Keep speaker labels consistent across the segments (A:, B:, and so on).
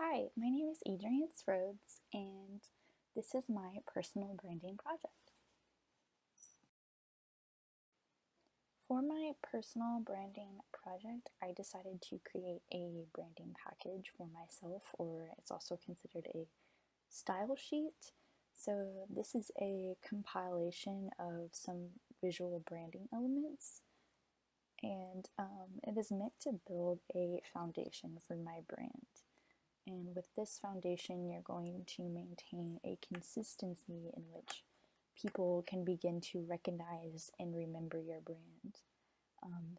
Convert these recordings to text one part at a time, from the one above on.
A: Hi, my name is Adrienne Rhodes, and this is my personal branding project. For my personal branding project, I decided to create a branding package for myself, or it's also considered a style sheet. So, this is a compilation of some visual branding elements, and it is meant to build a foundation for my brand. And with this foundation, you're going to maintain a consistency in which people can begin to recognize and remember your brand.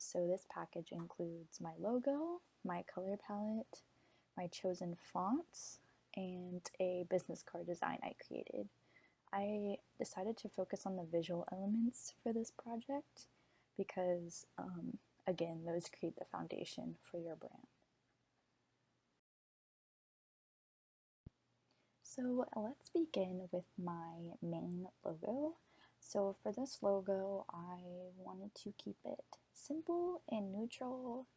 A: So this package includes my logo, my color palette, my chosen fonts, and a business card design I created. I decided to focus on the visual elements for this project because, again, those create the foundation for your brand. So let's begin with my main logo. So for this logo, I wanted to keep it simple and neutral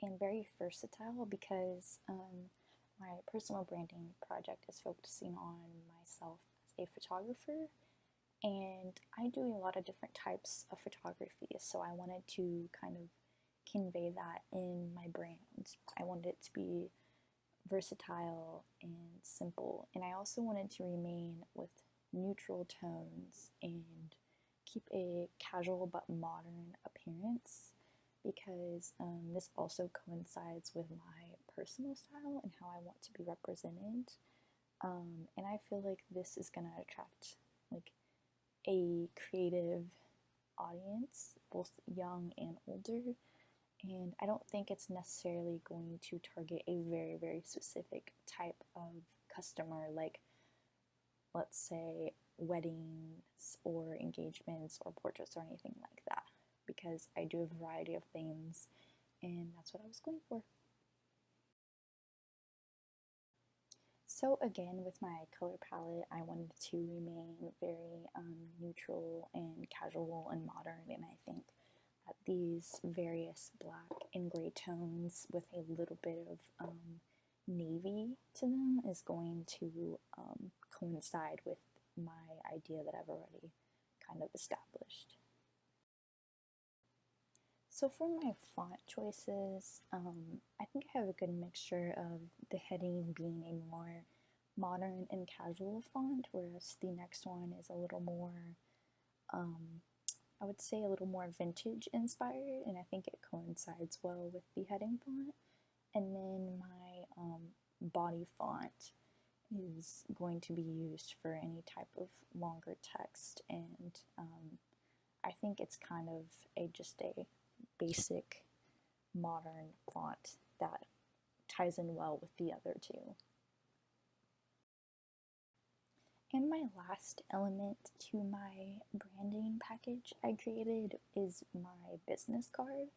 A: and very versatile because my personal branding project is focusing on myself as a photographer, and I do a lot of different types of photography. So I wanted to kind of convey that in my brand. I wanted it to be versatile and simple. And I also wanted to remain with neutral tones and keep a casual but modern appearance because this also coincides with my personal style and how I want to be represented. And I feel like this is gonna attract like a creative audience, both young and older, and I don't think it's necessarily going to target a very, very specific type of customer, like let's say weddings or engagements or portraits or anything like that, because I do a variety of things, and that's what I was going for. So again, with my color palette, I wanted to remain very neutral and casual and modern, and I think that these various black and gray tones with a little bit of navy to them is going to coincide with my idea that I've already kind of established. So for my font choices, I think I have a good mixture of the heading being a more modern and casual font, whereas the next one is a little more, I would say, a little more vintage inspired, and I think it coincides well with the heading font. And then my body font is going to be used for any type of longer text, and I think it's kind of just a basic modern font that ties in well with the other two. And my last element to my branding package I created is my business card.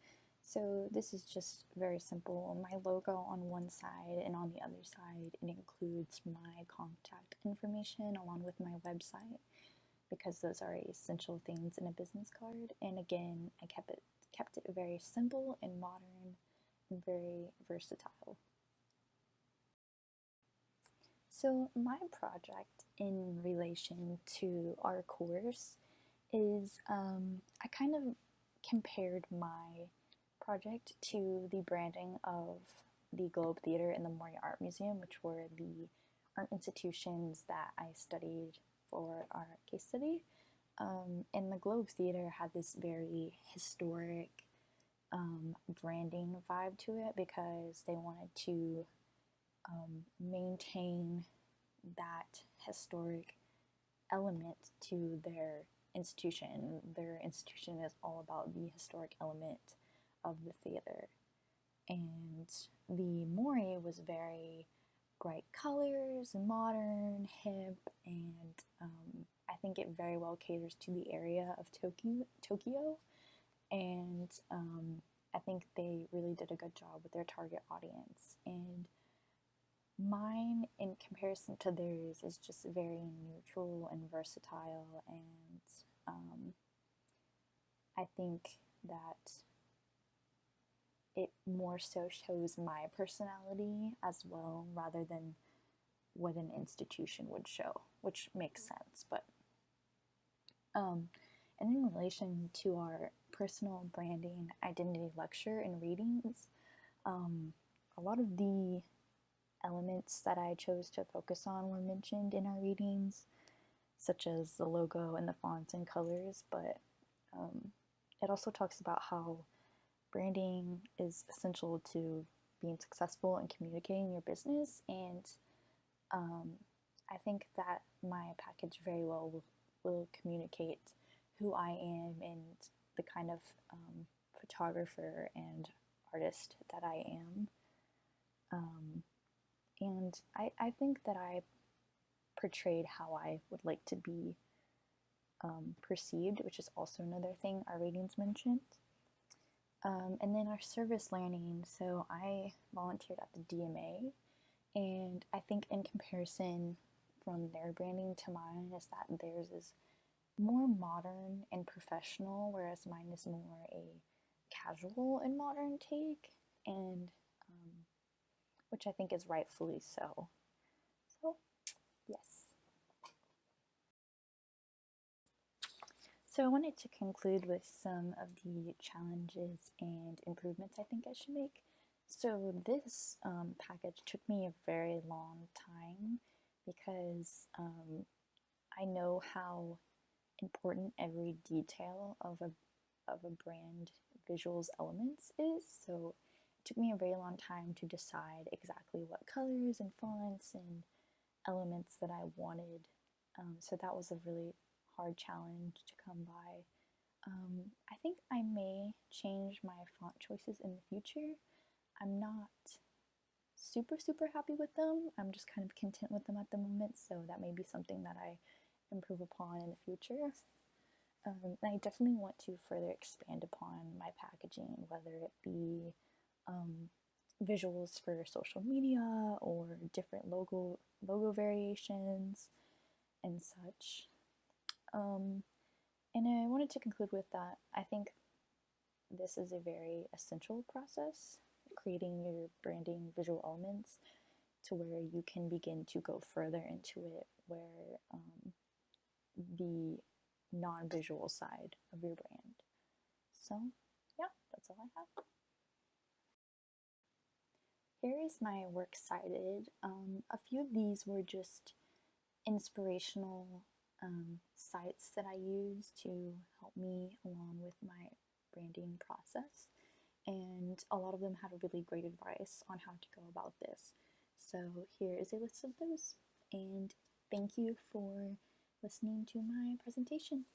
A: So this is just very simple. My logo on one side, and on the other side it includes my contact information along with my website because those are essential things in a business card. And again, I kept it very simple and modern and very versatile. So my project in relation to our course is I kind of compared my project to the branding of the Globe Theater and the Moria Art Museum, which were the art institutions that I studied for our case study. And the Globe Theater had this very historic branding vibe to it because they wanted to maintain that historic element to their institution. Their institution is all about the historic element of the theater. And the Mori was very bright colors, modern, hip, and I think it very well caters to the area of Tokyo. And I think they really did a good job with their target audience. And mine, in comparison to theirs, is just very neutral and versatile, and I think that it more so shows my personality as well rather than what an institution would show, which makes sense. But and in relation to our personal branding identity lecture and readings, a lot of the elements that I chose to focus on were mentioned in our readings, such as the logo and the fonts and colors, but it also talks about how branding is essential to being successful and communicating your business. And um, I think that my package very well will communicate who I am and the kind of photographer and artist that I am. And I think that I portrayed how I would like to be perceived, which is also another thing our ratings mentioned. And then our service learning. So I volunteered at the DMA, and I think in comparison from their branding to mine is that theirs is more modern and professional, whereas mine is more a casual and modern take, and which I think is rightfully so. So, yes. So I wanted to conclude with some of the challenges and improvements I think I should make. So this package took me a very long time because I know how important every detail of a brand visuals elements is. So it took me a very long time to decide exactly what colors and fonts and elements that I wanted. So that was a really hard challenge to come by. I think I may change my font choices in the future. I'm not super happy with them. I'm just kind of content with them at the moment, so that may be something that I improve upon in the future. And I definitely want to further expand upon my packaging, whether it be visuals for social media or different logo variations and such. And I wanted to conclude with that. I think this is a very essential process, creating your branding visual elements to where you can begin to go further into it, where the non-visual side of your brand. So yeah, that's all I have. Here is my works cited. A few of these were just inspirational sites that I use to help me along with my branding process, and a lot of them had really great advice on how to go about this. So here is a list of those, and thank you for listening to my presentation.